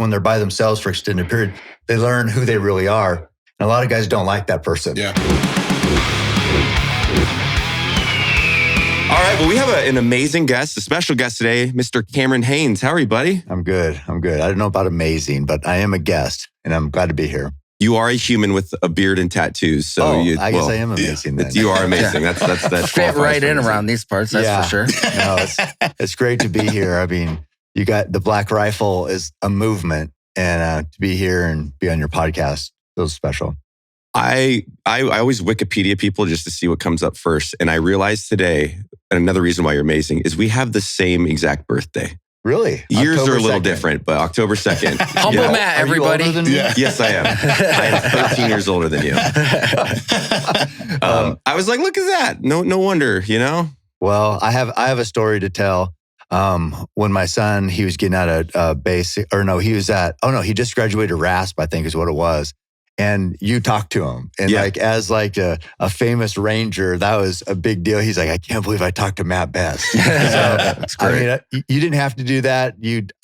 when they're by themselves for extended period, they learn who they really are. And a lot of guys don't like that person. Yeah. All right, well, we have an amazing guest, a special guest today, Mr. Cameron Hanes. How are you, buddy? I'm good. I don't know about amazing, but I am a guest, and I'm glad to be here. You are a human with a beard and tattoos, so I guess I am amazing. Then you are amazing. That's fit right in around these parts. That's for sure. No, it's great to be here. I mean, you got the Black Rifle is a movement, and to be here and be on your podcast feels special. I always Wikipedia people just to see what comes up first, and I realized today, and another reason why you're amazing is we have the same exact birthday. Really? Years October are a little 2nd. different, but October 2nd. Humble Matt, everybody. Yes, I am. I am 13 years older than you. I was like, look at that. No wonder, you know? Well, I have a story to tell. When my son, he was getting out of basic, or no, he just graduated RASP, I think is what it was. And you talked to him. And as a famous ranger, that was a big deal. He's like, I can't believe I talked to Matt Best. So, That's great. I mean, you didn't have to do that.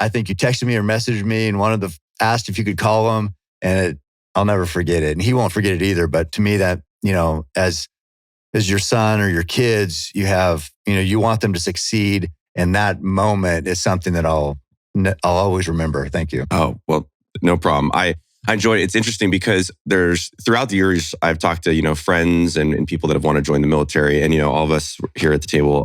I think you texted me or messaged me and asked if you could call him. And I'll never forget it. And he won't forget it either. But to me, that, as your son or your kids, you want them to succeed. And that moment is something that I'll always remember. Thank you. Oh, well, no problem. I enjoyed it. It's interesting because throughout the years, I've talked to, friends and people that have wanted to join the military. And, all of us here at the table,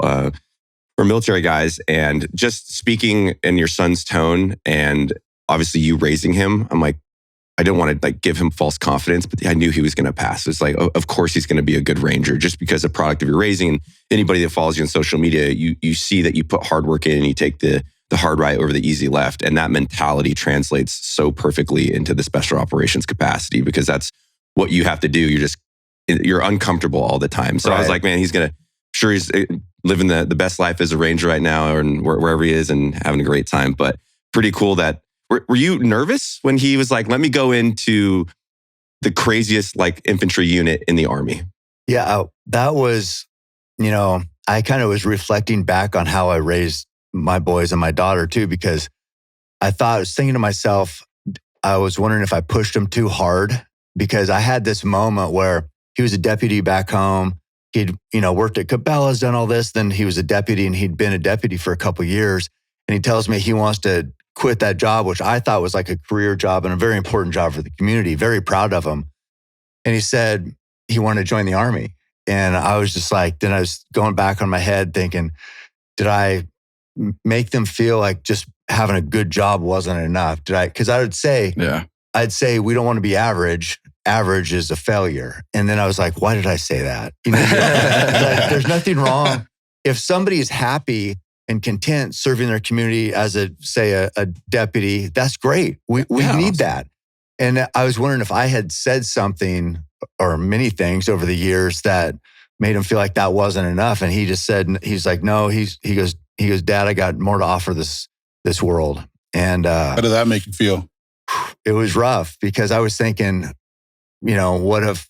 we're military guys. And just speaking in your son's tone and obviously you raising him, I'm like, I didn't want to give him false confidence, but I knew he was going to pass. It's like, of course he's going to be a good ranger just because the product of your raising. And anybody that follows you on social media, you see that you put hard work in and you take the hard right over the easy left. And that mentality translates so perfectly into the special operations capacity because that's what you have to do. You're uncomfortable all the time. So I was like, man, he's living the best life as a ranger right now or wherever he is and having a great time. But pretty cool that, were you nervous when he was like, let me go into the craziest infantry unit in the Army? Yeah, that was, I kind of was reflecting back on how I raised my boys and my daughter too, because I was thinking to myself, I was wondering if I pushed him too hard because I had this moment where he was a deputy back home. He'd, worked at Cabela's, done all this. Then he was a deputy and he'd been a deputy for a couple of years. And he tells me he wants to quit that job, which I thought was like a career job and a very important job for the community. Very proud of him. And he said he wanted to join the Army. And I was just like, then I was going back on my head thinking, did I make them feel like just having a good job wasn't enough? Because I'd say we don't want to be average. Average is a failure. And then I was like, why did I say that? There's nothing wrong. If somebody is happy and content serving their community as a deputy, that's great. We need that. And I was wondering if I had said something or many things over the years that made him feel like that wasn't enough. And he just said, he's like, no, he goes, Dad, I got more to offer this world. And how did that make you feel? It was rough because I was thinking, what if,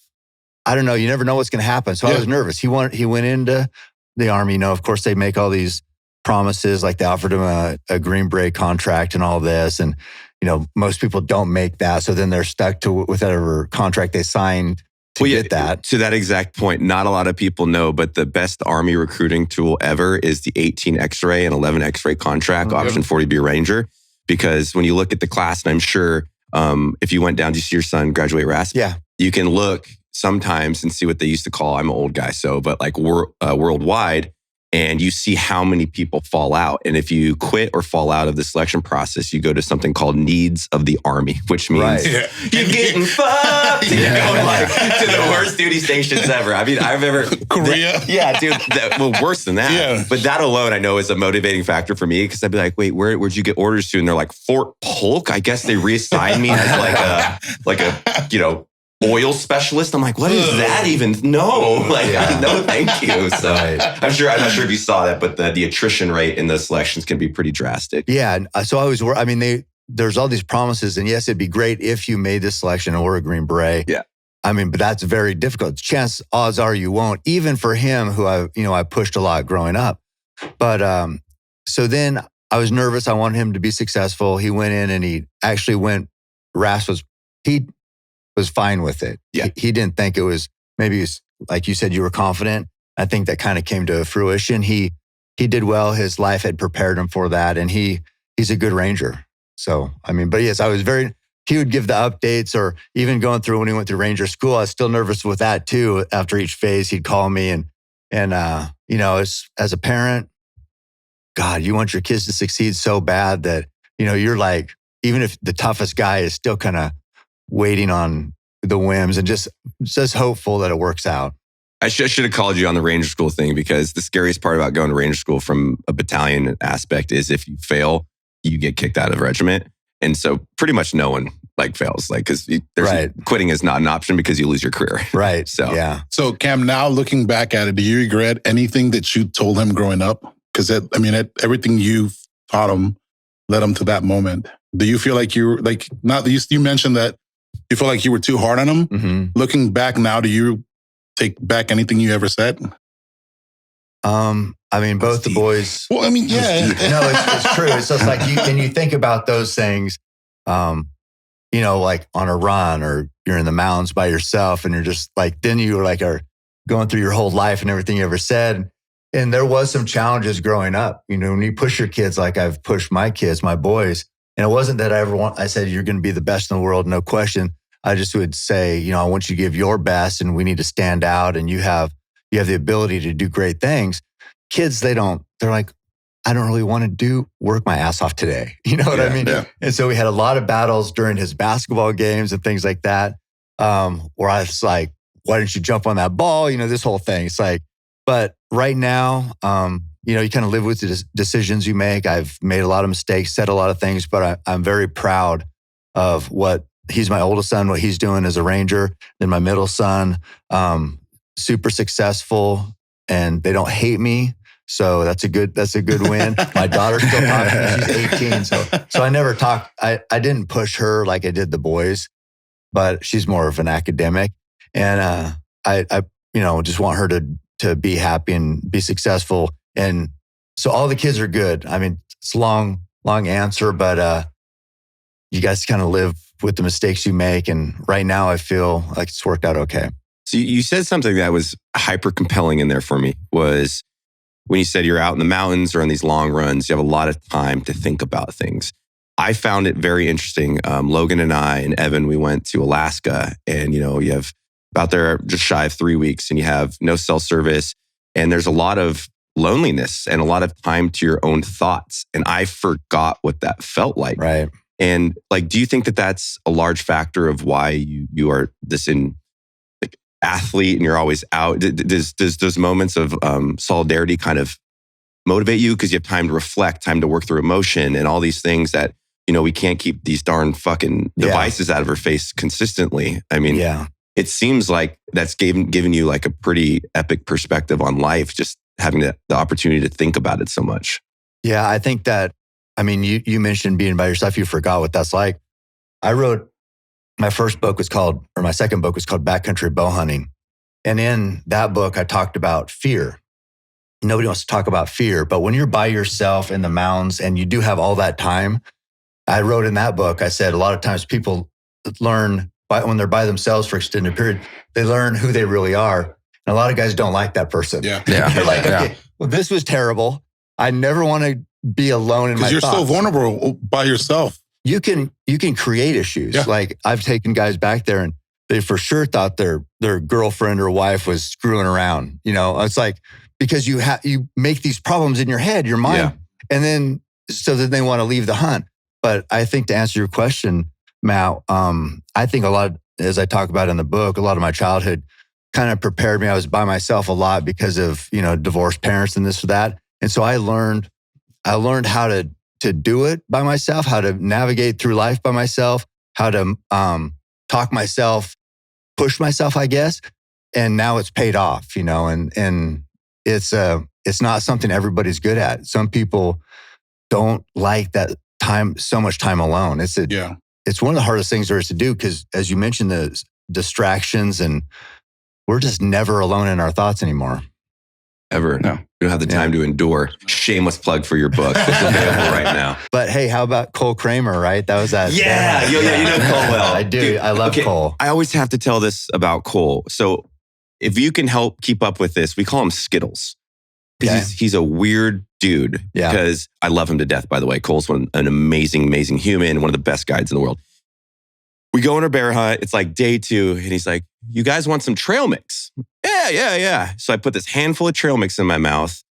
I don't know, you never know what's going to happen. So I was nervous. He went into the Army. Of course they make all these promises, like they offered him a Green Beret contract and all this. And, most people don't make that. So then they're stuck to whatever contract they signed to get that. To that exact point, not a lot of people know, but the best Army recruiting tool ever is the 18 X-ray and 11 X-ray contract, option 40 to be a Ranger. Because when you look at the class, and I'm sure if you went down to see your son graduate RASP, you can look sometimes and see what they used to call, I'm an old guy, but worldwide, and you see how many people fall out. And if you quit or fall out of the selection process, you go to something called needs of the Army, which means you're getting fucked. You're going to the worst duty stations ever. I mean, I've ever... Korea? Dude. Worse than that. Yeah. But that alone, I know, is a motivating factor for me because I'd be like, wait, where'd you get orders to? And they're like, Fort Polk? I guess they reassigned me as like a oil specialist. I'm like, what is that even? No, no, thank you. So I'm not sure if you saw that, but the attrition rate in the selections can be pretty drastic. Yeah. So there's all these promises, and yes, it'd be great if you made this selection or a Green Beret. Yeah. But that's very difficult. Odds are you won't, even for him who I pushed a lot growing up. But so then I was nervous. I wanted him to be successful. He went in and he actually he was fine with it. Yeah. He didn't think it was, maybe it was, like you said, you were confident. I think that kind of came to fruition. He did well. His life had prepared him for that. And he's a good ranger. So, I mean, but yes, he would give the updates, or even going through when he went through ranger school, I was still nervous with that too. After each phase, he'd call me and as a parent, God, you want your kids to succeed so bad that, you're like, even if the toughest guy is still kind of waiting on the whims and just hopeful that it works out. I should have called you on the Ranger School thing, because the scariest part about going to Ranger School from a battalion aspect is if you fail, you get kicked out of the regiment. And so pretty much no one fails, because quitting is not an option because you lose your career. Right. So, yeah. So Cam, now looking back at it, do you regret anything that you told him growing up? Because everything you've taught him led him to that moment. Do you feel like you mentioned that you feel like you were too hard on him? Mm-hmm. Looking back now, do you take back anything you ever said? Both the boys. Well, yeah. No, it's true. It's just like you think about those things, like on a run, or you're in the mountains by yourself, and you're just then you are going through your whole life and everything you ever said. And there was some challenges growing up. When you push your kids, like I've pushed my kids, my boys, and it wasn't that I said, you're going to be the best in the world, no question. I just would say, I want you to give your best, and we need to stand out, and you have the ability to do great things. Kids, they're like, I don't really want to work my ass off today. You know what I mean? Yeah. And so we had a lot of battles during his basketball games and things like that, where I was like, why didn't you jump on that ball? This whole thing. It's like, but right now, you kind of live with the decisions you make. I've made a lot of mistakes, said a lot of things, but I'm very proud of he's my oldest son, what he's doing as a ranger. Then my middle son, super successful, and they don't hate me. So that's a good win. My daughter still talks to me. She's 18. So I never talked. I didn't push her like I did the boys, but she's more of an academic. And I just want her to be happy and be successful. And so all the kids are good. It's a long answer, but you guys kind of live with the mistakes you make. And right now I feel like it's worked out okay. So you said something that was hyper compelling in there for me, was when you said you're out in the mountains or on these long runs, you have a lot of time to think about things. I found it very interesting. Logan and I and Evan, we went to Alaska, and you have about there just shy of 3 weeks, and you have no cell service, and there's a lot of loneliness and a lot of time to your own thoughts. And I forgot what that felt like. Right. And do you think that that's a large factor of why you are this athlete and you're always out? Does those moments of solidarity kind of motivate you because you have time to reflect, time to work through emotion and all these things that, we can't keep these darn fucking devices out of our face consistently. It seems like that's given you a pretty epic perspective on life, just having the opportunity to think about it so much. Yeah, I think that, you mentioned being by yourself. You forgot what that's like. I wrote, my second book was called Backcountry Bow Hunting. And in that book, I talked about fear. Nobody wants to talk about fear, but when you're by yourself in the mountains and you do have all that time, I wrote in that book, I said, a lot of times people learn when they're by themselves for extended period, they learn who they really are. And a lot of guys don't like that person. Yeah. They're like, okay, well, this was terrible. I never want to be alone in my thoughts. Because you're so vulnerable by yourself. You can create issues. Yeah. Like I've taken guys back there and they for sure thought their girlfriend or wife was screwing around. It's like, because you make these problems in your head, your mind, and then so that they want to leave the hunt. But I think to answer your question, Matt, I think a lot, as I talk about in the book, a lot of my childhood kind of prepared me. I was by myself a lot because of, divorced parents and this or that. And so I learned how to do it by myself, how to navigate through life by myself, how to talk myself, push myself, I guess. And now it's paid off, and it's not something everybody's good at. Some people don't like that time, so much time alone. It's one of the hardest things there is to do because, as you mentioned, the distractions, and we're just never alone in our thoughts anymore. Ever. No. We don't have the time to endure. Shameless plug for your book. It's available right now. But hey, how about Cole Kramer, right? That was that. Yeah, you know Cole well. I do. Dude, I love Cole. I always have to tell this about Cole. So if you can help keep up with this, we call him Skittles. Because he's a weird dude. Yeah. Because I love him to death, by the way. Cole's an amazing, amazing human, one of the best guides in the world. We go on our bear hunt. It's like day 2. And he's like, you guys want some trail mix? Yeah. So I put this handful of trail mix in my mouth.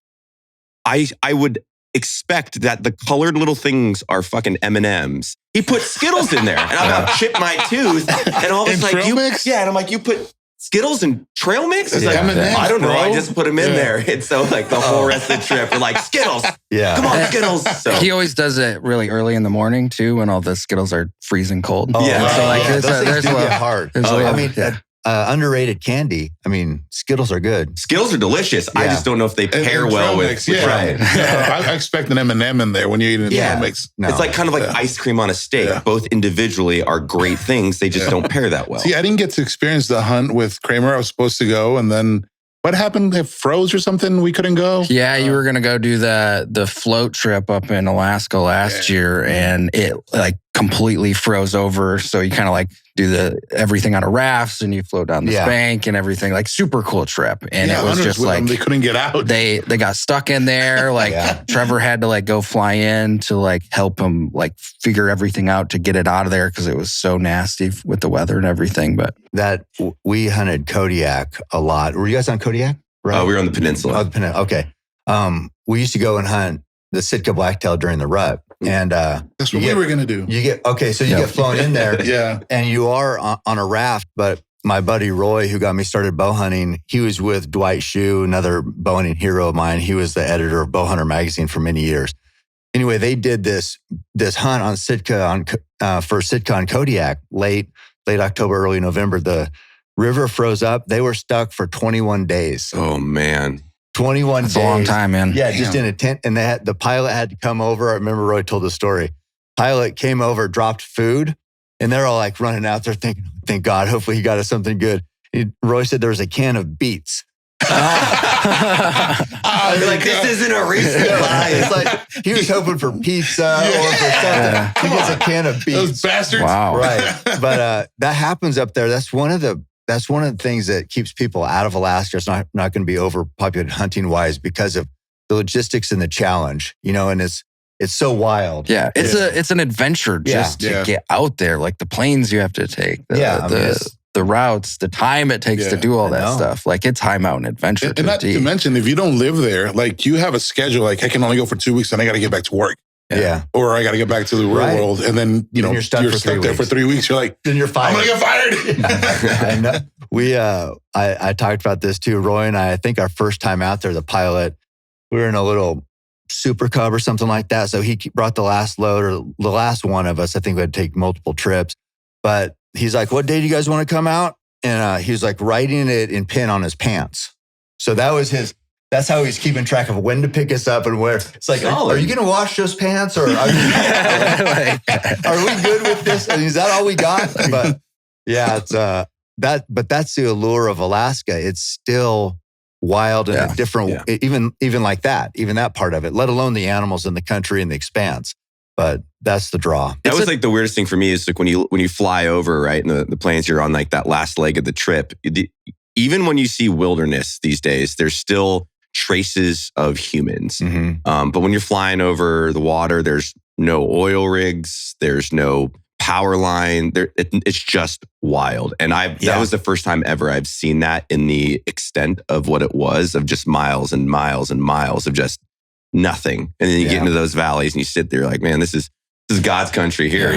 I would expect that the colored little things are fucking M&Ms. He put Skittles in there. And I'm about to chip my tooth. And all of a sudden, trail mix? Yeah, and I'm like, you put Skittles and trail mix? He's like, M&Ms, I don't know. bro. I just put them in there. And so like the whole rest of the trip, we're like, Skittles. Yeah. Come on, Skittles. So, He always does it really early in the morning too, when all the Skittles are freezing cold. Oh, Yeah. right. So like Those things there's do a get little hard. there's a little- I mean, yeah. underrated candy. I mean, Skittles are good. Skittles are delicious. I Yeah. just don't know if they pair And well trail with mix, with yeah. trail mix. I expect an M&M in there when you're eating a trail mix. No. It's like kind of like Yeah. ice cream on a steak. Yeah. Both individually are great things. They just don't pair that well. See, I didn't get to experience the hunt with Kramer. I was supposed to go, and then what happened? It froze or something? We couldn't go? Yeah, you were gonna go do the float trip up in Alaska last year, and it like completely froze over. So you kind of like do everything on a raft, and you float down this bank and everything. Like super cool trip, and it was hunters just with like them, they couldn't get out. they got stuck in there. Like Trevor had to like go fly in to like help him like figure everything out to get it out of there because it was so nasty with the weather and everything. But we hunted Kodiak a lot. Were you guys on Kodiak? Right. We were on the peninsula. Oh, the peninsula. Okay. We used to go and hunt the Sitka blacktail during the rut. And that's what we were going to do. You get flown in there. Yeah. And you are on a raft, but my buddy Roy, who got me started bow hunting, he was with Dwight Shue, another bow hunting hero of mine. He was the editor of Bow Hunter magazine for many years. Anyway, they did this hunt on Sitka for Sitka on Kodiak late October, early November. The river froze up. They were stuck for 21 days. Oh man. 21 it's days. a long time, man. Yeah, just in a tent. And the pilot had to come over. I remember Roy told the story. Pilot came over, dropped food, and they're all like running out there thinking, thank God, hopefully he got us something good. Roy said there was a can of beets. Like, this isn't a recent buy. It's like he was hoping for pizza or for something. He gets a can of beets. Those bastards. Wow. Right. But that happens up there. That's one of the things that keeps people out of Alaska. It's not going to be overpopulated hunting wise because of the logistics and the challenge, and it's so wild. Yeah, it's an adventure just to get out there. Like the planes you have to take, the routes, the time it takes to do all that stuff. Like it's high mountain adventure. And not to mention, if you don't live there, like you have a schedule, like I can only go for 2 weeks and I got to get back to work. Yeah. Or I got to get back to the real world. And then, you're stuck there for 3 weeks. You're like, then you're fired. I'm going to get fired. I know. I talked about this too. Roy and I think our first time out there, the pilot, we were in a little Super Cub or something like that. So he brought the last load, or the last one of us. I think we had to take multiple trips. But he's like, what day do you guys want to come out? And he was like writing it in pen on his pants. So that's how he's keeping track of when to pick us up and where. It's like, are you going to wash those pants? Or are we good with this? I mean, is that all we got? But yeah, it's but that's the allure of Alaska. It's still wild and a different, even like that, even that part of it, let alone the animals in the country and the expanse. But that's the draw. That was like the weirdest thing for me is like when you fly over, right, and the planes, you're on like that last leg of the trip. Even when you see wilderness these days, there's still traces of humans. Mm-hmm. But when you're flying over the water, there's no oil rigs, there's no power line. It's just wild. And that was the first time ever I've seen that in the extent of what it was, of just miles and miles and miles of just nothing. And then you get into those valleys and you sit there like, man, this is God's country here,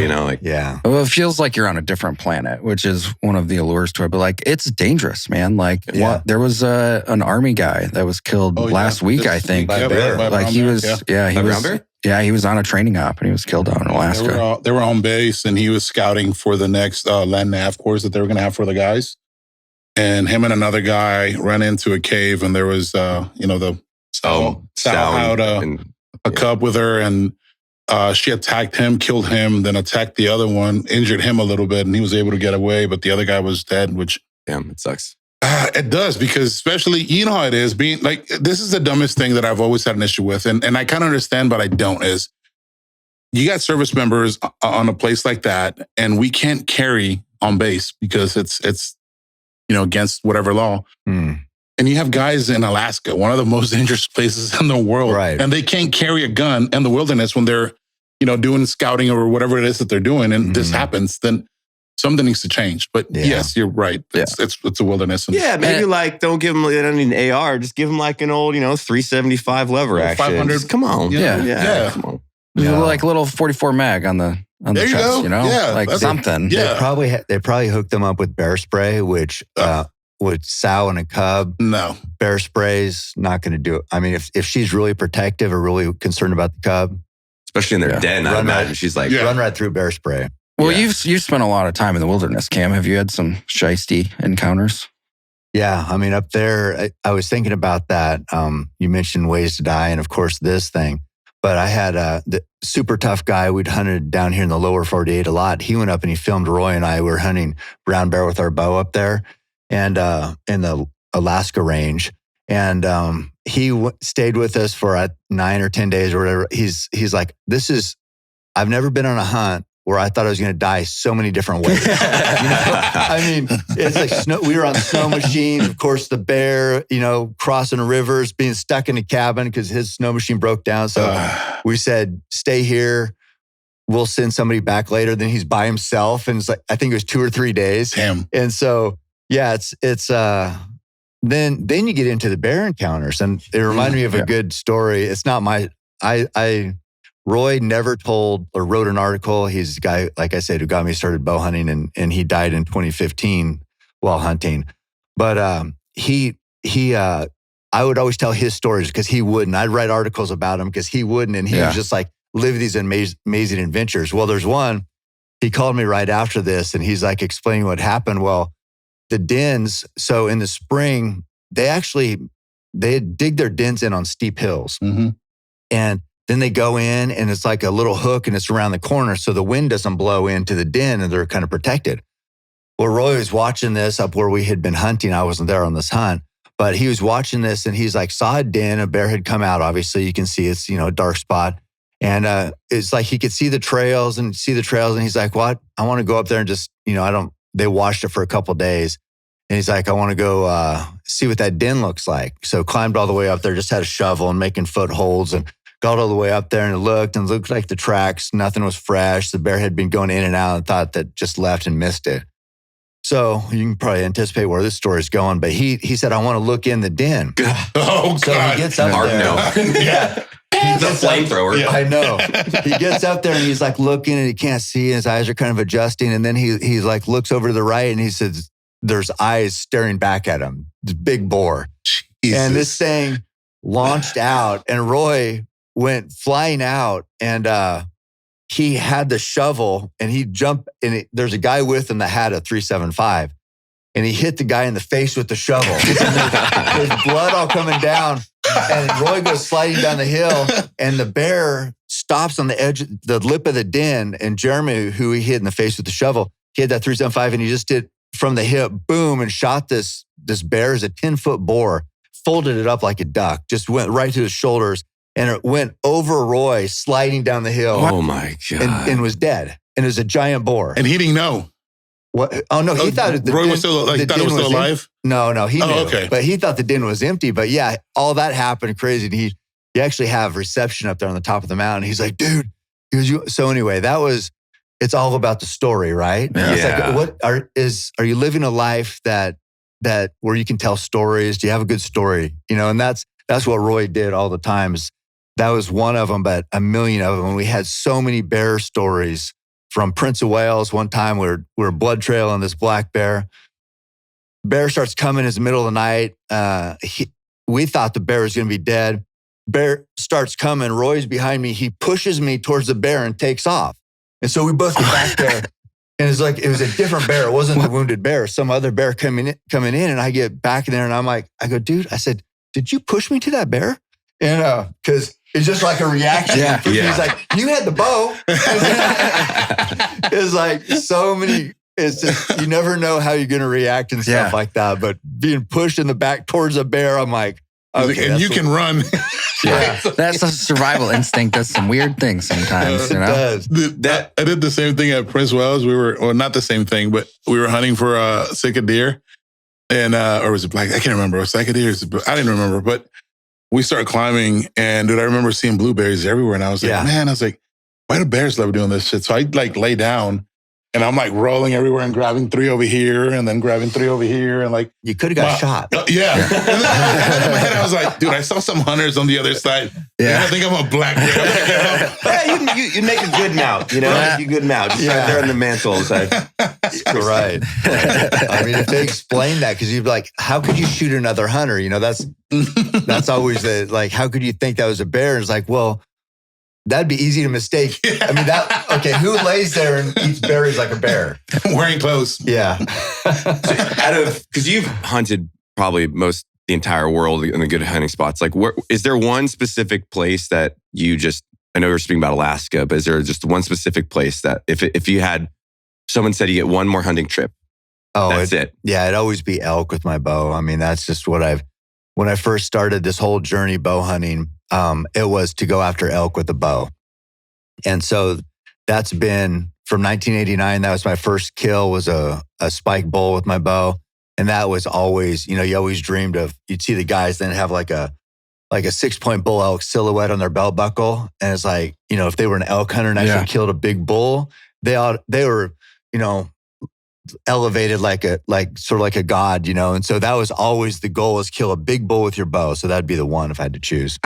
Well, it feels like you're on a different planet, which is one of the allures to it. But like, it's dangerous, man. Like, there was an army guy that was killed last week, I think. By a bear. Like he was, he was on a training op and he was killed out in Alaska. They were on base and he was scouting for the next land nav course that they were going to have for the guys. And him and another guy ran into a cave and there was, the sow had a cub with her and she attacked him, killed him, then attacked the other one, injured him a little bit, and he was able to get away, but the other guy was dead, which... Damn, it sucks. It does, because especially, you know how it is, being like, this is the dumbest thing that I've always had an issue with. And I kind of understand, but I don't, is you got service members on a place like that, and we can't carry on base because it's against whatever law. Mm. And you have guys in Alaska, one of the most dangerous places in the world. Right. And they can't carry a gun in the wilderness when they're, doing scouting or whatever it is that they're doing. And this happens, then something needs to change. But yes, you're right. It's a wilderness. And maybe don't give them an AR. Just give them like an old, 375 lever action. 500. Just, come on. Yeah. Come on. Like a little 44 mag on the there chest, you go. Yeah, like something. They probably hooked them up with bear spray, which with sow and a cub. No, bear spray's not going to do it. I mean, if she's really protective or really concerned about the cub, especially in their den, I imagine she's like run right through bear spray. Well, you've spent a lot of time in the wilderness, Cam. Have you had some shiesty encounters? Yeah, I mean, up there, I was thinking about that. You mentioned ways to die, and of course, this thing. But I had the super tough guy we'd hunted down here in the lower 48 a lot. He went up and he filmed Roy and I. We were hunting brown bear with our bow up there, and in the Alaska range. And he stayed with us for 9 or 10 days or whatever. He's like, I've never been on a hunt where I thought I was going to die so many different ways. I mean, it's like snow. We were on the snow machine. Of course, the bear, crossing rivers, being stuck in a cabin because his snow machine broke down. So we said, stay here. We'll send somebody back later. Then he's by himself. And it's like, I think it was 2 or 3 days. Damn. And so, yeah, it's then you get into the bear encounters. And it reminded me of a good story. It's not Roy never told or wrote an article. He's a guy, like I said, who got me started bow hunting, and he died in 2015 while hunting. But I would always tell his stories because he wouldn't. I'd write articles about him because he wouldn't, and he was just like live these amazing adventures. Well, there's one. He called me right after this, and he's like explaining what happened. Well, the dens. So in the spring, they dig their dens in on steep hills, and then they go in and it's like a little hook and it's around the corner so the wind doesn't blow into the den and they're kind of protected. Well, Roy was watching this up where we had been hunting. I wasn't there on this hunt, but he was watching this and he's like, saw a den, a bear had come out. Obviously you can see it's, a dark spot. And it's like he could see the trails. And he's like, what? I want to go up there and just, they washed it for a couple of days. And he's like, I want to go see what that den looks like. So climbed all the way up there, just had a shovel and making footholds and got all the way up there and looked like the tracks. Nothing was fresh. The bear had been going in and out and thought that just left and missed it. So you can probably anticipate where this story is going. But he said, I want to look in the den. Oh, so God. he gets up there. Yeah. The flamethrower. Yeah. I know. He gets up there and he's like looking and he can't see. His eyes are kind of adjusting. And then he like looks over to the right and he says, there's eyes staring back at him. This big boar. Jesus. And this thing launched out and Roy went flying out and he had the shovel and he jumped and there's a guy with him that had a 375 and he hit the guy in the face with the shovel. There's blood all coming down and Roy goes sliding down the hill and the bear stops on the edge, the lip of the den, and Jeremy, who he hit in the face with the shovel, he had that 375 and he just did from the hip, boom, and shot this bear as a 10-foot boar, folded it up like a duck, just went right to his shoulders. And it went over Roy, sliding down the hill. Oh my God. And was dead. And it was a giant boar. And he didn't know. What? Oh no, he thought Roy was still thought it was still alive? No, he knew. Okay. But he thought the den was empty. But yeah, all that happened crazy. And he actually have reception up there on the top of the mountain. He's like, dude. So anyway, it's all about the story, right? Yeah. It's like, are you living a life that where you can tell stories? Do you have a good story? And that's what Roy did all the time. That was one of them, but a million of them. And we had so many bear stories from Prince of Wales. One time we're blood trailing this black bear. Bear starts coming in the middle of the night. We thought the bear was going to be dead. Bear starts coming. Roy's behind me. He pushes me towards the bear and takes off. And so we both get back there. And it's like, it was a different bear. It wasn't the wounded bear. Some other bear coming in. And I get back in there and I go, dude, I said, did you push me to that bear? And because it's just like a reaction. Yeah. He's like, you had the bow. It's like so many It's just, you never know how you're going to react and stuff like that. But being pushed in the back towards a bear, I'm like, okay. And you can run. Yeah. That's a survival instinct. Does some weird things sometimes, you know? It does. I did the same thing at Prince Wells. Not the same thing, but we were hunting for a sick deer. And, or was it black? I can't remember. It was like a deer. I didn't remember, but we started climbing and dude, I remember seeing blueberries everywhere. And I was like, man, why do bears love doing this shit? So I like lay down and I'm like rolling everywhere and grabbing 3 over here and then grabbing 3 over here. And like, you could have got shot. Yeah. And then in my head, I was like, dude, I saw some hunters on the other side. Yeah. I think I'm a black bear. Yeah, you make a good mount, you know? Yeah. You good mount. Just right there in the mantle. Right. I mean, if they explain that, because you'd be like, how could you shoot another hunter? You know, that's always like, how could you think that was a bear? It's like, well, that'd be easy to mistake. I mean, who lays there and eats berries like a bear? Wearing clothes. Yeah. Because you've hunted probably the entire world in the good hunting spots. Like, is there one specific place that you I know you're speaking about Alaska, but is there just one specific place that if you had, someone said you get one more hunting trip, that's it? Yeah, it'd always be elk with my bow. I mean, that's just when I first started this whole journey bow hunting, it was to go after elk with a bow. And so that's been from 1989. That was my first kill, was a spike bull with my bow. And that was always, you always dreamed of, you'd see the guys then have like a 6-point bull elk silhouette on their belt buckle. And it's like, if they were an elk hunter and actually killed a big bull, they were, elevated like a god, And so that was always the goal, is kill a big bull with your bow. So that'd be the one if I had to choose.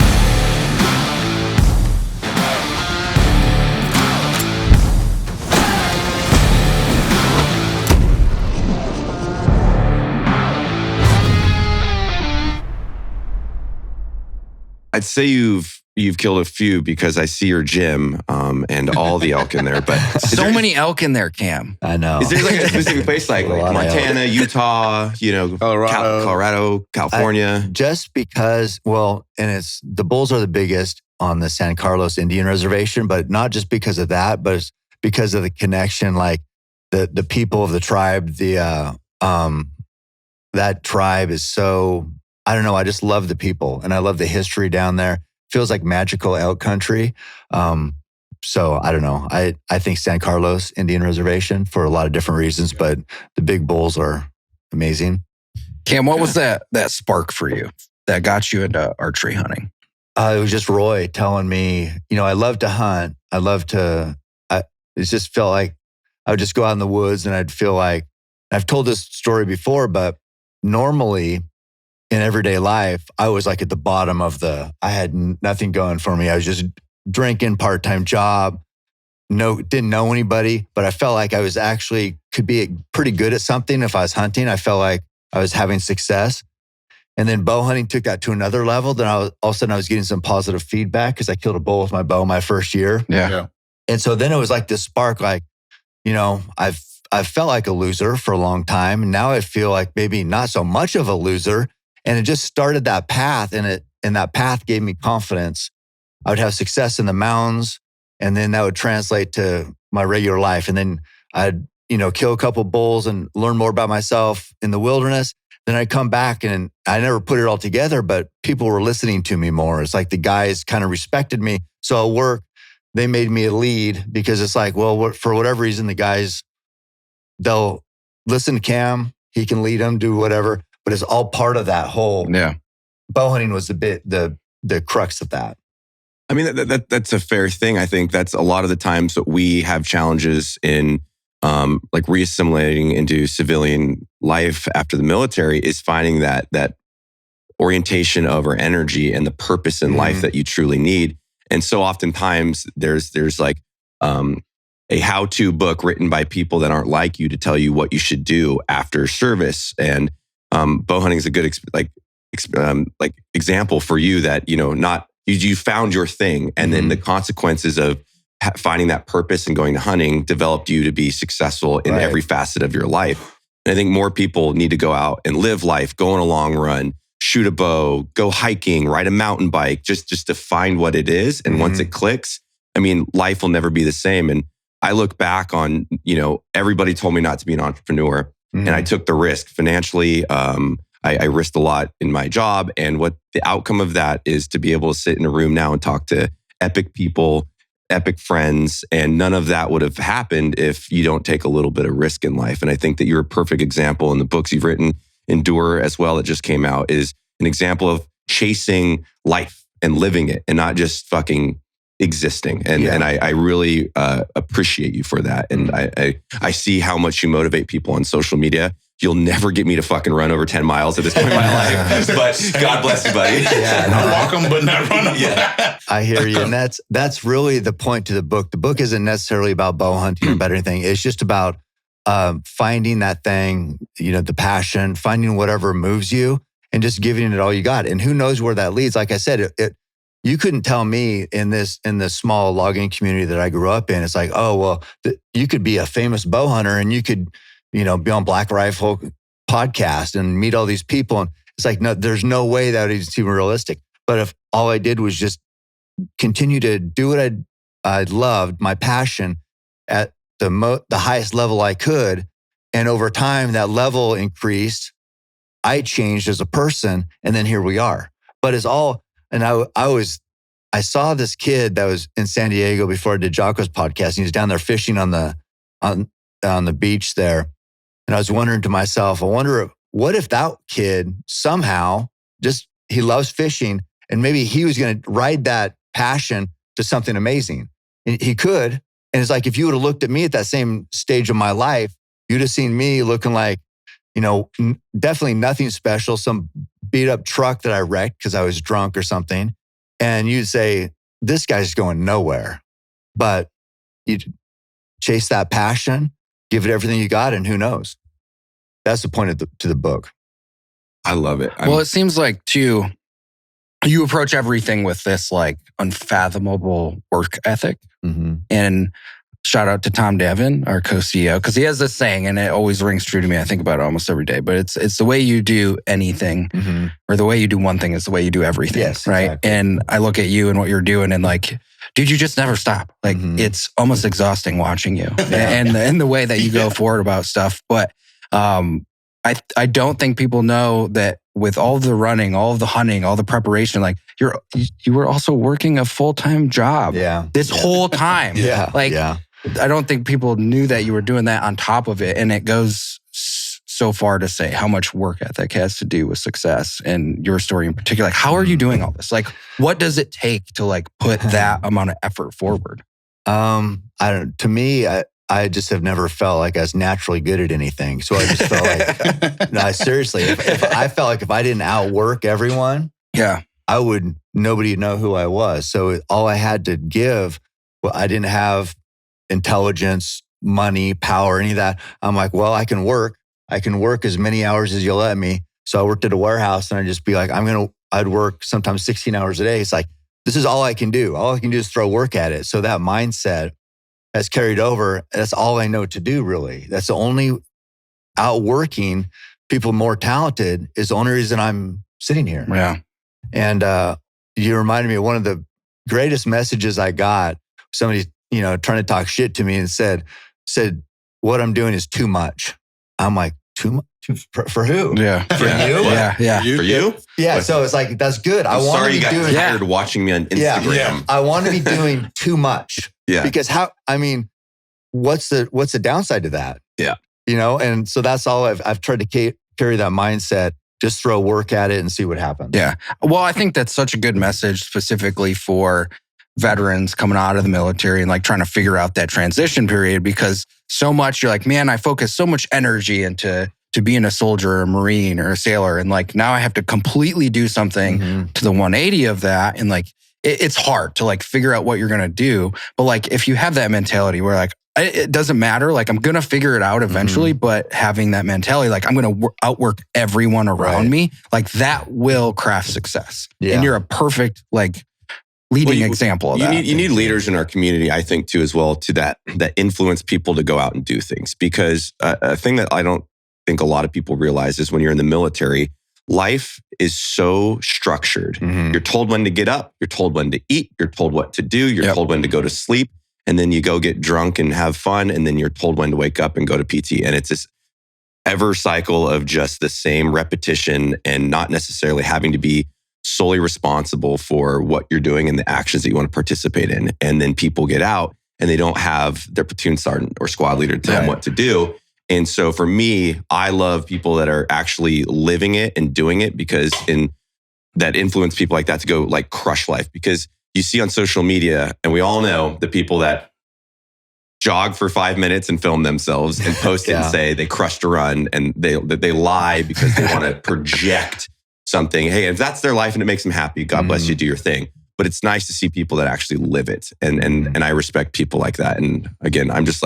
I'd say you've killed a few because I see your gym and all the elk in there. But so many elk in there, Cam. I know. Is there like a specific place like Montana, Utah, Colorado, California? Just because, and it's the bulls are the biggest on the San Carlos Indian Reservation, but not just because of that, but it's because of the connection, like the people of the tribe, that tribe is so, I don't know, I just love the people and I love the history down there. Feels like magical elk country. So I don't know. I think San Carlos Indian Reservation for a lot of different reasons, but the big bulls are amazing. Cam, what was that spark for you that got you into archery hunting? It was just Roy telling me, I love to hunt. It just felt like I would just go out in the woods and I'd feel like, I've told this story before, but normally in everyday life, I was like at the bottom of I had nothing going for me. I was just drinking, part-time job, didn't know anybody, but I felt like I was could be pretty good at something. If I was hunting, I felt like I was having success. And then bow hunting took that to another level. Then all of a sudden I was getting some positive feedback because I killed a bull with my bow my first year. Yeah. And so then it was like this spark, like, I've felt like a loser for a long time. And now I feel like maybe not so much of a loser. And it just started that path, and that path gave me confidence. I would have success in the mountains, and then that would translate to my regular life. And then I'd, kill a couple bulls and learn more about myself in the wilderness. Then I'd come back, and I never put it all together, but people were listening to me more. It's like the guys kind of respected me. So at work, they made me a lead because it's like, well, for whatever reason, the guys, they'll listen to Cam. He can lead them, do whatever. But it's all part of that whole. Yeah. Bow hunting was the crux of that. I mean, that's a fair thing. I think that's a lot of the times that we have challenges in like reassimilating into civilian life after the military is finding that orientation of our energy and the purpose in life that you truly need. And so oftentimes there's like a how-to book written by people that aren't like you to tell you what you should do after service. And bow hunting is a good example for you that, you found your thing, and then the consequences of finding that purpose and going to hunting developed you to be successful in every facet of your life. And I think more people need to go out and live life, go on a long run, shoot a bow, go hiking, ride a mountain bike, just to find what it is. And once it clicks, I mean, life will never be the same. And I look back on, everybody told me not to be an entrepreneur, and I took the risk financially. I risked a lot in my job, and what the outcome of that is to be able to sit in a room now and talk to epic people, epic friends, and none of that would have happened if you don't take a little bit of risk in life. And I think that you're a perfect example, in the books you've written, Endure as well, that just came out, is an example of chasing life and living it and not just fucking existing. And I really appreciate you for that. And I see how much you motivate people on social media. You'll never get me to fucking run over 10 miles at this point in my life. But God bless you, buddy. Walk them, but not run them. Yeah. I hear you. And that's really the point to the book. The book isn't necessarily about bow hunting or about anything. It's just about finding that thing, the passion, finding whatever moves you and just giving it all you got. And who knows where that leads? Like I said, you couldn't tell me in this small logging community that I grew up in. It's like, oh, well, you could be a famous bow hunter and you could, be on Black Rifle podcast and meet all these people. And it's like, no, there's no way that is even realistic. But if all I did was just continue to do what I loved, my passion at the highest level I could, and over time that level increased, I changed as a person, and then here we are. But it's all, and I saw this kid that was in San Diego before I did Jocko's podcast. He was down there fishing on the beach there. And I was wondering to myself, what if that kid somehow he loves fishing, and maybe he was going to ride that passion to something amazing. And he could. And it's like, if you would have looked at me at that same stage of my life, you'd have seen me looking like, definitely nothing special, some beat up truck that I wrecked because I was drunk or something. And you'd say, this guy's going nowhere. But you chase that passion, give it everything you got, and who knows? That's the point to the book. I love it. Well, it seems like, too, you approach everything with this like unfathomable work ethic. Mm-hmm. And shout out to Tom Devin, our co-CEO, because he has this saying, and it always rings true to me. I think about it almost every day, but it's the way you do anything, or the way you do one thing is the way you do everything. Yes, right. Exactly. And I look at you and what you're doing, and like, dude, you just never stop. Like, it's almost exhausting watching you and the way that you go forward about stuff. But I don't think people know that with all the running, all the hunting, all the preparation, like you were also working a full-time job this whole time. I don't think people knew that you were doing that on top of it. And it goes so far to say how much work ethic has to do with success, and your story in particular. Like, how are you doing all this? Like, what does it take to like put that amount of effort forward? To me, I just have never felt like I was naturally good at anything. So I just felt like, no, seriously, if I felt like if I didn't outwork everyone, nobody would know who I was. So all I had to give, I didn't have intelligence, money, power, any of that. I'm like, well, I can work as many hours as you'll let me. So I worked at a warehouse, and I'd just be like, I'd work sometimes 16 hours a day. It's like, this is all I can do. All I can do is throw work at it. So that mindset has carried over. That's all I know to do, really. That's the only outworking people more talented is the only reason I'm sitting here. Yeah. And you reminded me of one of the greatest messages I got. Somebody, trying to talk shit to me and said, what I'm doing is too much. I'm like, too much? For who? Yeah. For you? Yeah. For you? Yeah. So it's like, that's good. I'm sorry you got tired watching me on Instagram. Yeah. I want to be doing too much. Yeah. Because what's the downside to that? Yeah. And so that's all I've tried to carry that mindset, just throw work at it and see what happens. Yeah. Well, I think that's such a good message specifically for veterans coming out of the military and like trying to figure out that transition period, because so much you're like, man, I focus so much energy into being a soldier or a Marine or a sailor. And like, now I have to completely do something to the 180 of that. And like, it's hard to like figure out what you're going to do. But like, if you have that mentality where like, it doesn't matter, like I'm going to figure it out eventually, but having that mentality, like I'm going to outwork everyone around me, like that will craft success. Yeah. And you're a perfect like leading example of that. You need leaders in our community, I think too, as well, to that influence people to go out and do things. Because a thing that I don't think a lot of people realize is when you're in the military, life is so structured. You're told when to get up, you're told when to eat, you're told what to do, you're told when to go to sleep. and then you go get drunk and have fun, and then you're told when to wake up and go to PT. And it's this ever cycle of just the same repetition and not necessarily having to be solely responsible for what you're doing and the actions that you want to participate in. And then people get out and they don't have their platoon sergeant or squad leader to tell them what to do. And so for me, I love people that are actually living it and doing it, because that influence people like that to go like crush life. Because you see on social media, and we all know the people that jog for 5 minutes and film themselves and post it and say they crushed a run, and they lie because they want to project something. Hey, if that's their life and it makes them happy, God bless you, do your thing. But it's nice to see people that actually live it. And I respect people like that. And again, I'm just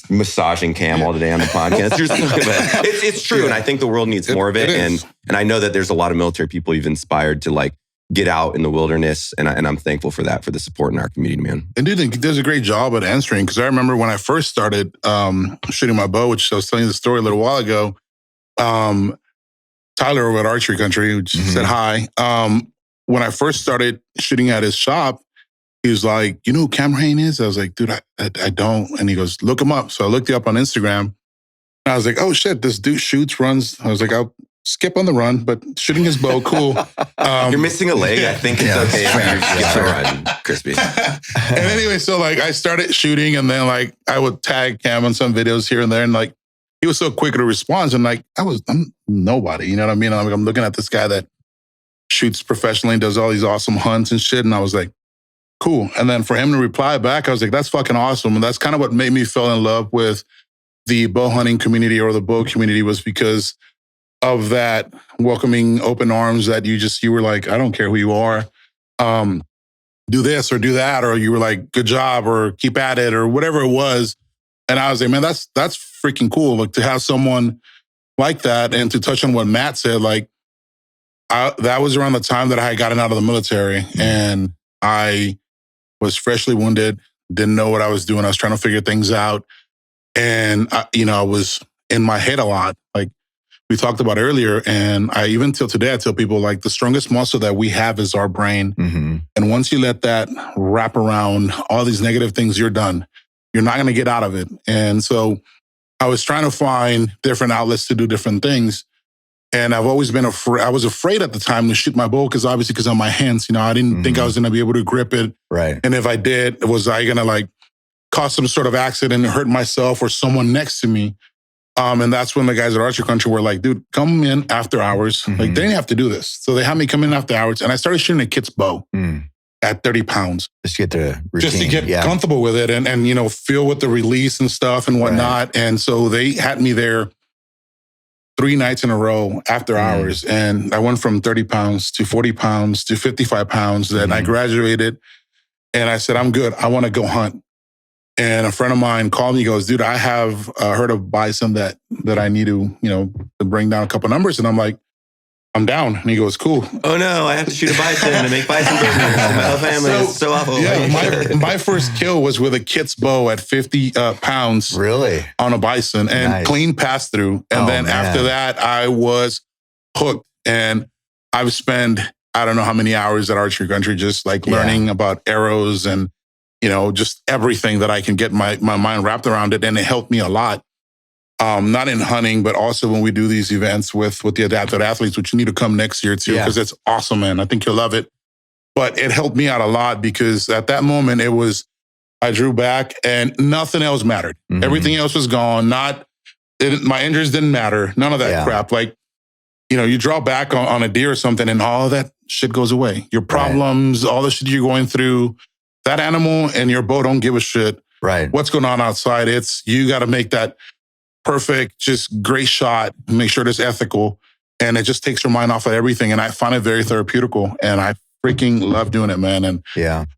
massaging Cam all day on the podcast. But it's true. And I think the world needs more of it. And I know that there's a lot of military people you've inspired to like get out in the wilderness. And I'm thankful for that, for the support in our community, man. And dude does a great job at answering. Because I remember when I first started shooting my bow, which I was telling you the story a little while ago, Tyler over at Archery Country, which said hi. When I first started shooting at his shop, he was like, you know who Cameron Hanes is? I was like, dude, I don't. And he goes, look him up. So I looked you up on Instagram. And I was like, oh shit, this dude shoots, runs. I was like, I'll skip on the run, but shooting his bow, cool. You're missing a leg. I think it's okay if you skip the run, Crispy. And anyway, so like I started shooting, and then like I would tag Cam on some videos here and there. And like he was so quick to respond. And like I'm nobody, you know what I mean? I'm looking at this guy that shoots professionally and does all these awesome hunts and shit. And I was like, cool. And then for him to reply back, I was like, that's fucking awesome. And that's kind of what made me fall in love with the bow hunting community or the bow community, was because of that welcoming open arms that you were like, I don't care who you are. Do this or do that. Or you were like, good job, or keep at it, or whatever it was. And I was like, man, that's freaking cool. Like to have someone like that. And to touch on what Matt said, like that was around the time that I had gotten out of the military, and I was freshly wounded, didn't know what I was doing. I was trying to figure things out. And, I was in my head a lot, like we talked about earlier. And even till today, I tell people like the strongest muscle that we have is our brain. And once you let that wrap around all these negative things, you're done. You're not going to get out of it. And so I was trying to find different outlets to do different things. And I've always been afraid. I was afraid at the time to shoot my bow because of my hands. I didn't think I was going to be able to grip it. Right. And if I did, was I going to like cause some sort of accident and hurt myself or someone next to me? And that's when the guys at Archery Country were like, dude, come in after hours. Like they didn't have to do this. So they had me come in after hours, and I started shooting a kid's bow at 30 pounds. Just to get the routine. Just to get comfortable with it and feel with the release and stuff and whatnot. Right. And so they had me there 3 nights in a row after hours. And I went from 30 pounds to 40 pounds to 55 pounds. Then I graduated, and I said, I'm good. I want to go hunt. And a friend of mine called me. He goes, dude, I have heard of bison that I need to bring down a couple numbers. And I'm like, I'm down. And he goes, cool. Oh no, I have to shoot a bison to make bison burgers. My whole family is so awful. Yeah, my first kill was with a kit's bow at 50 pounds. Really? On a bison, and clean pass through. And then after that, I was hooked. And I've spent, I don't know how many hours at Archery Country just like learning about arrows and, just everything that I can get my mind wrapped around it. And it helped me a lot. Not in hunting, but also when we do these events with the adapted athletes, which you need to come next year too, because it's awesome, man. I think you'll love it. But it helped me out a lot because at that moment I drew back and nothing else mattered. Everything else was gone. My injuries didn't matter. None of that crap. Like, you draw back on a deer or something and all that shit goes away. Your problems, all the shit you're going through, that animal and your bow don't give a shit. Right. What's going on outside? You got to make that perfect, just great shot, make sure it's ethical. And it just takes your mind off of everything. And I find it very therapeutical. And I freaking love doing it, man. And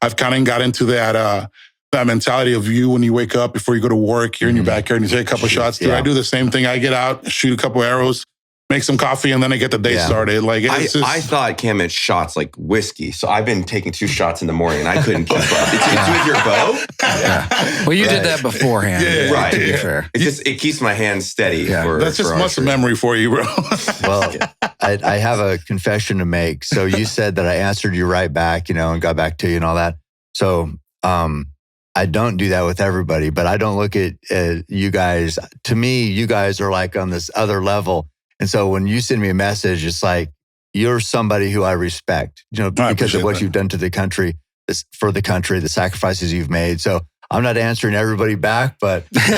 I've kind of got into that mentality of you when you wake up before you go to work, you're in your backyard and you take a couple shots. Dude, I do the same thing. I get out, shoot a couple arrows, make some coffee, and then I get the day started. Like I thought Cam meant shots like whiskey. So I've been taking 2 shots in the morning and I couldn't keep up. It's with your bow? Well, you did that beforehand. Right. To be fair. It keeps my hands steady. That's just muscle memory for you, bro. Well, I have a confession to make. So you said that I answered you right back, and got back to you and all that. So I don't do that with everybody, but I don't look at you guys. To me, you guys are like on this other level. And so when you send me a message, it's like, you're somebody who I respect, because of what you've done to the country, for the country, the sacrifices you've made. So I'm not answering everybody back, but I'm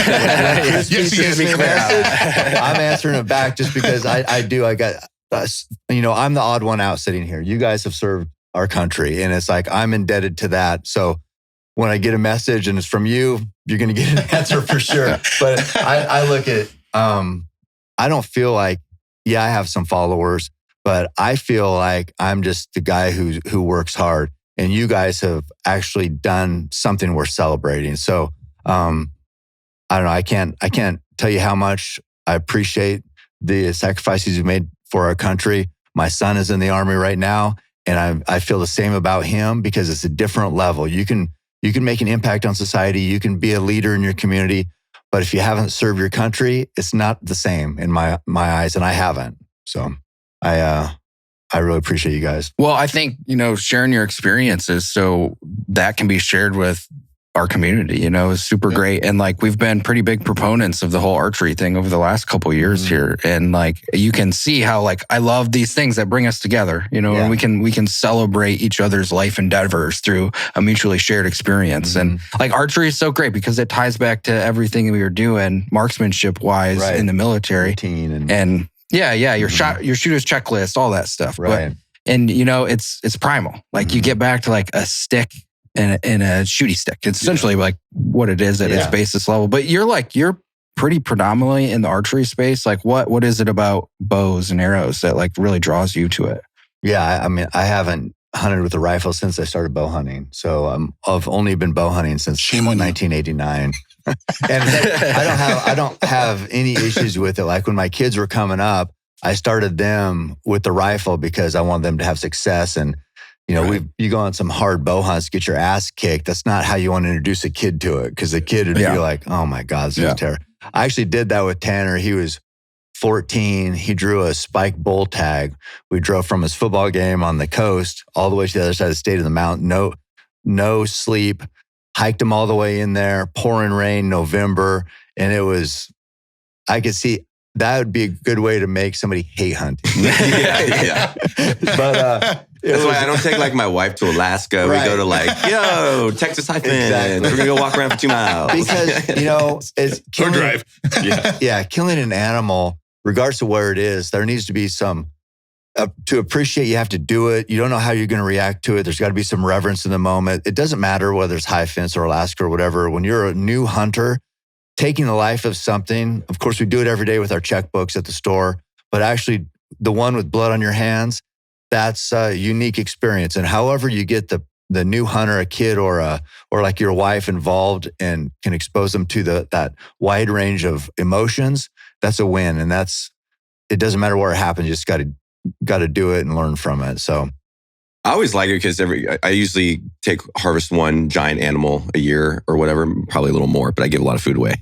answering it back just because I got, I'm the odd one out sitting here. You guys have served our country, and it's like, I'm indebted to that. So when I get a message and it's from you, you're going to get an answer for sure. But I look at, I don't feel like, I have some followers, but I feel like I'm just the guy who works hard, and you guys have actually done something worth celebrating. So I don't know. I can't tell you how much I appreciate the sacrifices you've made for our country. My son is in the Army right now, and I feel the same about him, because it's a different level. You can make an impact on society. You can be a leader in your community, but if you haven't served your country, it's not the same in my eyes, and I haven't. So I really appreciate you guys. Well, I think, sharing your experiences so that can be shared with our community, is super great. And like, we've been pretty big proponents of the whole archery thing over the last couple of years here. And like, you can see how like, I love these things that bring us together, and we can celebrate each other's life endeavors through a mutually shared experience. And like, archery is so great because it ties back to everything we were doing marksmanship wise in the military. And your shooter's checklist, all that stuff. Right. And it's primal. Like you get back to like a stick and a shooty stick. It's essentially like what it is at its basis level. But you're pretty predominantly in the archery space. Like what is it about bows and arrows that like really draws you to it? Yeah, I mean, I haven't hunted with a rifle since I started bow hunting. So I've only been bow hunting since 1989. And I don't have any issues with it. Like when my kids were coming up, I started them with the rifle because I wanted them to have success. And you go on some hard bow hunts, get your ass kicked. That's not how you want to introduce a kid to it, because the kid would be like, "Oh my God, this is terrible." I actually did that with Tanner. He was 14. He drew a spike bull tag. We drove from his football game on the coast all the way to the other side of the state of the mountain. No sleep. Hiked him all the way in there, pouring rain, November. And I could see that would be a good way to make somebody hate hunting. But that's why I don't take like my wife to Alaska. Right. We go to like, Texas Highland. Exactly. We're going to go walk around for 2 miles. Because, it's killing, drive. killing an animal, regardless of where it is, there needs to be some, to appreciate, you have to do it. You don't know how you're going to react to it. There's got to be some reverence in the moment. It doesn't matter whether it's high fence or Alaska or whatever. When you're a new hunter, taking the life of something, of course, we do it every day with our checkbooks at the store, but actually the one with blood on your hands, that's a unique experience. And however you get the new hunter, a kid or like your wife involved and can expose them to that wide range of emotions, that's a win. And it doesn't matter where it happens. You just got to do it and learn from it. So I always like it because I usually harvest one giant animal a year or whatever, probably a little more, but I give a lot of food away.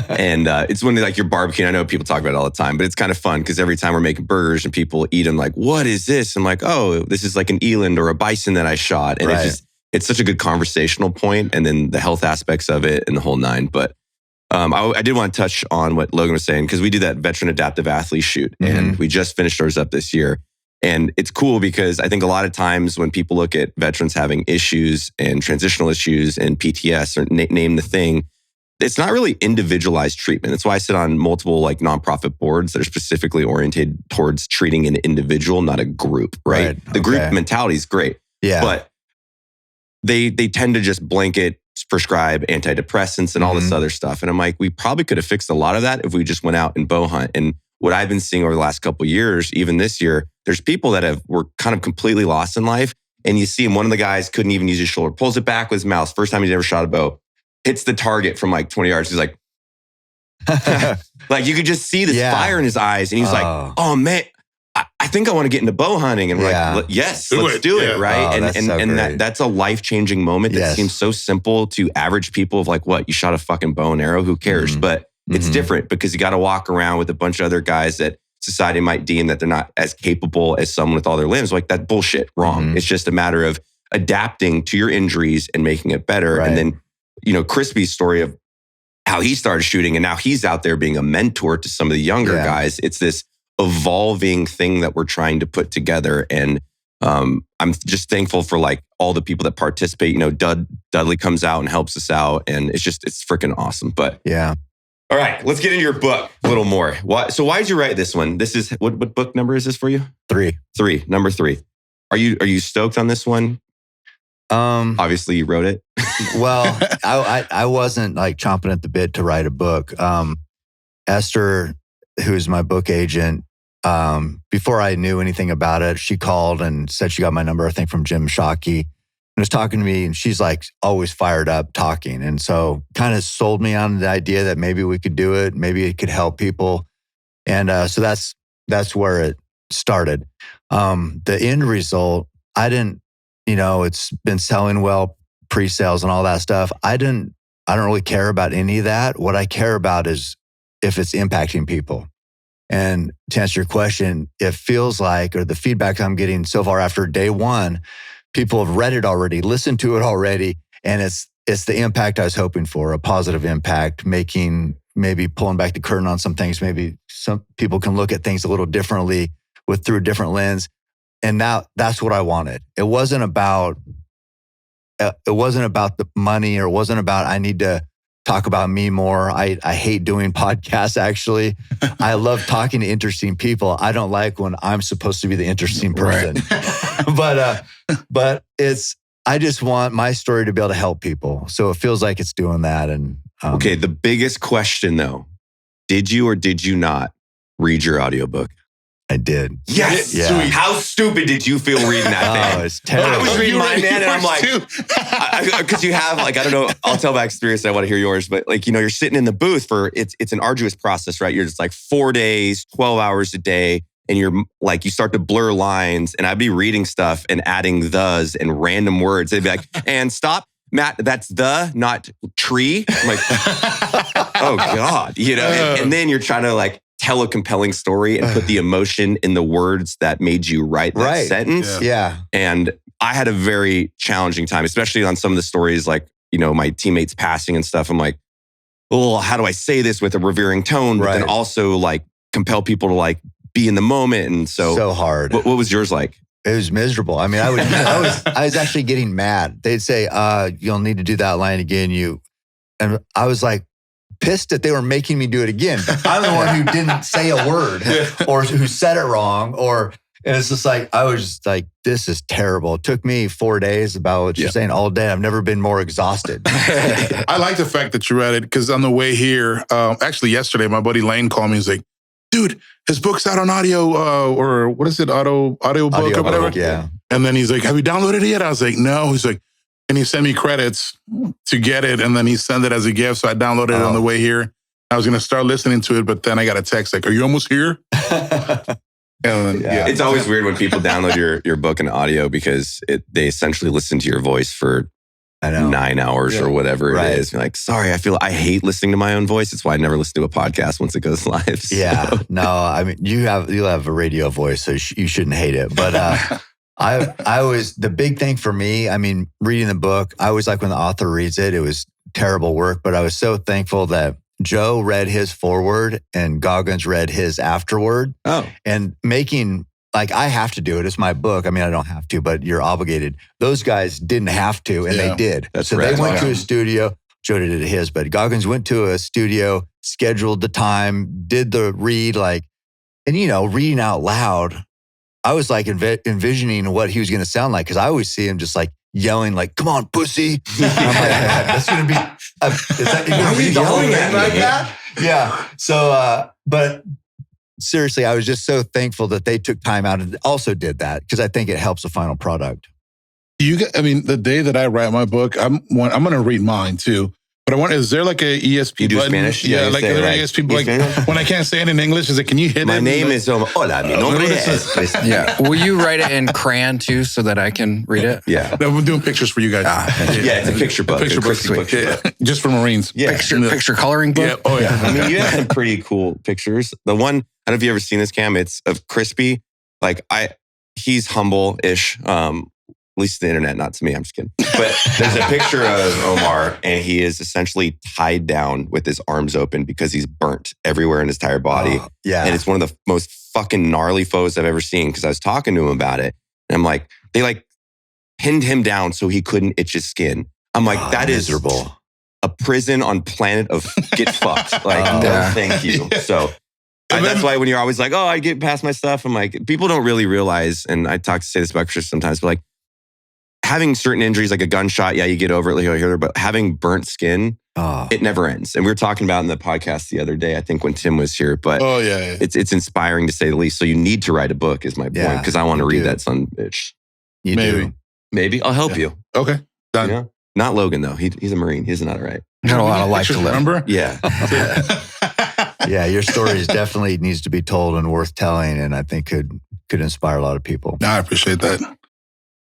And it's when like you're barbecuing. I know people talk about it all the time, but it's kind of fun because every time we're making burgers and people eat them, like, what is this? I'm like, oh, this is like an eland or a bison that I shot. And it's such a good conversational point, and then the health aspects of it and the whole nine. But I did want to touch on what Logan was saying, because we do that veteran adaptive athlete shoot, and we just finished ours up this year. And it's cool because I think a lot of times when people look at veterans having issues and transitional issues and PTS, or name the thing, it's not really individualized treatment. That's why I sit on multiple like nonprofit boards that are specifically oriented towards treating an individual, not a group, right? The group mentality is great. Yeah. But they tend to just blanket prescribe antidepressants and all this other stuff. And I'm like, we probably could have fixed a lot of that if we just went out and bow hunt. And what I've been seeing over the last couple of years, even this year, there's people that were kind of completely lost in life. And you see him, one of the guys couldn't even use his shoulder, pulls it back with his mouse. First time he's ever shot a bow, hits the target from like 20 yards. He's like, like you could just see this fire in his eyes. And he's like, oh man, I think I want to get into bow hunting. And we're like, yes, let's do it. Right. And that's a life-changing moment that seems so simple to average people of like, what, you shot a fucking bow and arrow, who cares? But it's different because you got to walk around with a bunch of other guys that society might deem that they're not as capable as someone with all their limbs. Like, that bullshit, wrong. It's just a matter of adapting to your injuries and making it better. And then Crispy's story of how he started shooting and now he's out there being a mentor to some of the younger guys. It's this evolving thing that we're trying to put together. And I'm just thankful for like all the people that participate. Dudley comes out and helps us out. And it's freaking awesome. But yeah. All right, let's get into your book a little more. Why did you write this one? This is, what book number is this for you? 3. Number 3. Are you stoked on this one? Obviously you wrote it. Well, I wasn't like chomping at the bit to write a book. Esther, who's my book agent, before I knew anything about it, she called and said she got my number, I think from Jim Shockey, and was talking to me, and she's like always fired up talking. And so kind of sold me on the idea that maybe we could do it. Maybe it could help people. And so that's where it started. The end result, I didn't, it's been selling well, pre-sales and all that stuff. I don't really care about any of that. What I care about is if it's impacting people. And to answer your question, it feels like, or the feedback I'm getting so far after day 1, people have read it already, listened to it already, and it's the impact I was hoping for, a positive impact, maybe pulling back the curtain on some things. Maybe some people can look at things a little differently through a different lens. And now that's what I wanted. It wasn't about the money, or it wasn't about I need to talk about me more. I hate doing podcasts, actually. I love talking to interesting people. I don't like when I'm supposed to be the interesting person. Right. But I just want my story to be able to help people. So it feels like it's doing that. And okay, the biggest question though, did you or did you not read your audiobook? I did. Yes. Yeah. Sweet. How stupid did you feel reading that thing? Oh, it's terrible. I was reading mine, man, and I'm like, because you have like, I don't know, I'll tell my experience. I want to hear yours, but like, you're sitting in the booth for, it's an arduous process, right? You're just like 4 days, 12 hours a day. And you're like, you start to blur lines, and I'd be reading stuff and adding thes and random words. They'd be like, and stop, Matt, that's the, not tree. I'm like, oh God, and then you're trying to like, tell a compelling story and put the emotion in the words that made you write that sentence. Yeah. And I had a very challenging time, especially on some of the stories, like, my teammates passing and stuff. I'm like, well, how do I say this with a revering tone, but then also like compel people to like be in the moment? And so hard. What was yours like? It was miserable. I mean, I was actually getting mad. They'd say, you'll need to do that line again. And I was like, pissed that they were making me do it again. I'm the one who didn't say a word or who said it wrong. And it's just like, I was just like, this is terrible. It took me 4 days, about what you're saying, all day. I've never been more exhausted. I like the fact that you read it, because on the way here, actually yesterday, my buddy Lane called me. He's like, dude, his book's out on audio, or what is it? Audio book or whatever. Yeah. And then he's like, have you downloaded it yet? I was like, no. He's like, and he sent me credits to get it, and then he sent it as a gift. So I downloaded it on the way here. I was going to start listening to it, but then I got a text like, are you almost here? And then, It's always weird when people download your book in audio, because they essentially listen to your voice for 9 hours or whatever it is. You're like, sorry, I hate listening to my own voice. It's why I never listen to a podcast once it goes live. So. Yeah. No, I mean, you'll have a radio voice, so you shouldn't hate it. But I was, the big thing for me, I mean, reading the book, I always like when the author reads it. It was terrible work, but I was so thankful that Joe read his forward and Goggins read his afterword. Oh. And making, like, I have to do it. It's my book. I mean, I don't have to, but you're obligated. Those guys didn't have to, and they did. So they went to a studio. Joe did it his, but Goggins went to a studio, scheduled the time, did the read, and reading out loud. I was like envisioning what he was going to sound like, because I always see him just like yelling, like, come on, pussy. I'm like, that's going to be, is that, you're going to read the whole thing like that? Yeah. So, but seriously, I was just so thankful that they took time out and also did that, because I think it helps the final product. The day that I write my book, I'm going to read mine too. But is there like a ESP you do button? Spanish? Yeah, like an ESP, like when I can't say it in English, is it, can you hit My it? My name is, hola, mi nombre es. Yeah. Will you write it in crayon too, so that I can read it? Yeah. No, we're doing pictures for you guys. Yeah, it's a picture book. Picture book. Yeah. Just for Marines. Yeah. Picture coloring book? Yeah. Oh, yeah. I mean, you have some pretty cool pictures. The one, I don't know if you ever seen this, Cam, it's of Crispy. Like, he's humble-ish. least to the internet, not to me. I'm just kidding. But there's a picture of Omar, and he is essentially tied down with his arms open because he's burnt everywhere in his entire body. Oh, yeah. And it's one of the most fucking gnarly photos I've ever seen because I was talking to him about it. And I'm like, they like pinned him down so he couldn't itch his skin. I'm like, that is miserable. A prison on planet of get fucked. Like, no, thank you. So that's why when you're always like, oh, I get past my stuff, I'm like, people don't really realize, and I say this about Chris sometimes, but like having certain injuries, like a gunshot, yeah, you get over it here, but having burnt skin, it never ends. And we were talking about in the podcast the other day, I think when Tim was here, but it's inspiring to say the least. So you need to write a book is my point, because I want to read that son bitch. You do. Maybe. I'll help you. Okay. Done. You know? Not Logan, though. He's a Marine. He's not all right. Got a lot of life to live. Remember? Yeah. Yeah, your story definitely needs to be told and worth telling, and I think could inspire a lot of people. No, I appreciate that.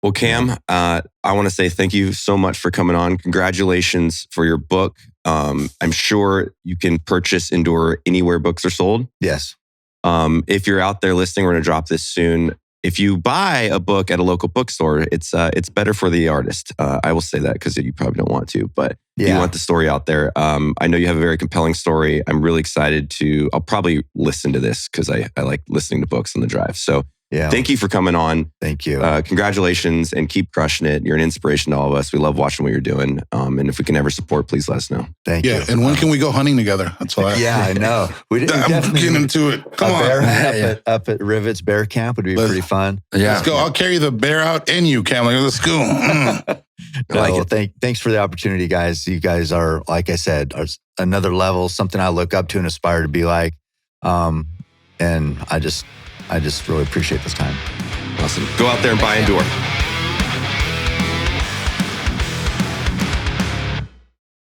Well, Cam, I want to say thank you so much for coming on. Congratulations for your book. I'm sure you can purchase Endure anywhere books are sold. Yes. If you're out there listening, we're going to drop this soon. If you buy a book at a local bookstore, it's better for the artist. I will say that because you probably don't want to, but you want the story out there. I know you have a very compelling story. I'm really excited I'll probably listen to this because I like listening to books on the drive. So thank you for coming on. Thank you. Congratulations and keep crushing it. You're an inspiration to all of us. We love watching what you're doing. And if we can ever support, please let us know. Thank you. Yeah, and when can we go hunting together? That's all I I know. I'm getting into it. Come on. Bear up at Rivet's Bear Camp would be pretty fun. Yeah. Let's go. I'll carry the bear out and you, Cam. Let's go. Thanks for the opportunity, guys. You guys are, like I said, are another level, something I look up to and aspire to be like. And I just really appreciate this time. Awesome. Go out there and buy Endure.